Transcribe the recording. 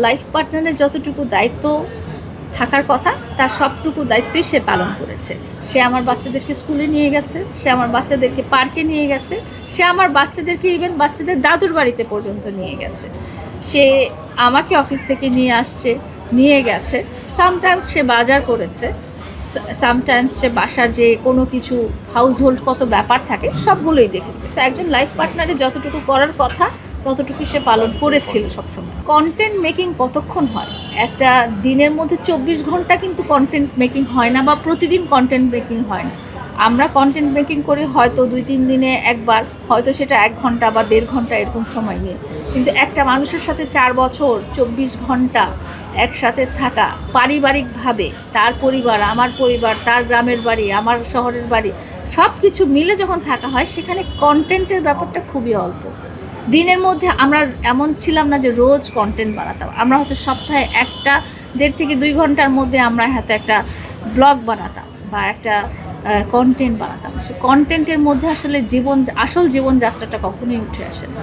Life পার্টনারের যতটুকু দায়িত্ব থাকার কথা তার সবটুকু দায়িত্বই সে পালন করেছে। সে আমার বাচ্চাদেরকে স্কুলে নিয়ে গেছে, সে আমার বাচ্চাদেরকে পার্কে নিয়ে গেছে, সে আমার বাচ্চাদেরকে ইভেন বাচ্চাদের দাদুর বাড়িতে পর্যন্ত নিয়ে গেছে। সে আমাকে অফিস থেকে নিয়ে আসছে, নিয়ে গেছে। সামটাইমস সে বাজার করেছে, সামটাইমস সে বাসার যে কোনো কিছু হাউসহোল্ড কত ব্যাপার থাকে সবগুলোই দেখেছে। তো একজন লাইফ পার্টনারে যতটুকু করার কথা ততটুকু সে পালন করেছিল সবসময়। কন্টেন্ট মেকিং কতক্ষণ হয়? একটা দিনের মধ্যে 24 ঘন্টা কিন্তু কন্টেন্ট মেকিং হয় না, বা প্রতিদিন কন্টেন্ট মেকিং হয় না। আমরা কন্টেন্ট মেকিং করি হয়তো 2-3 দিনে একবার, হয়তো সেটা 1 ঘন্টা বা 1.5 ঘন্টা এরকম সময় নিয়ে। কিন্তু একটা মানুষের সাথে 4 বছর 24 ঘন্টা একসাথে থাকা, পারিবারিকভাবে তার পরিবার, আমার পরিবার, তার গ্রামের বাড়ি, আমার শহরের বাড়ি, সব কিছু মিলে যখন থাকা হয় সেখানে কন্টেন্টের ব্যাপারটা খুবই অল্প। দিনের মধ্যে আমরা এমন ছিলাম না যে রোজ কন্টেন্ট বানাতাম। আমরা হয়তো সপ্তাহে 1.5 থেকে 2 ঘন্টার মধ্যে আমরা হয়তো একটা ব্লগ বানাতাম বা একটা কন্টেন্ট বানাতাম। সে কন্টেন্টের মধ্যে আসলে আসল জীবনযাত্রাটা কখনোই উঠে আসে না।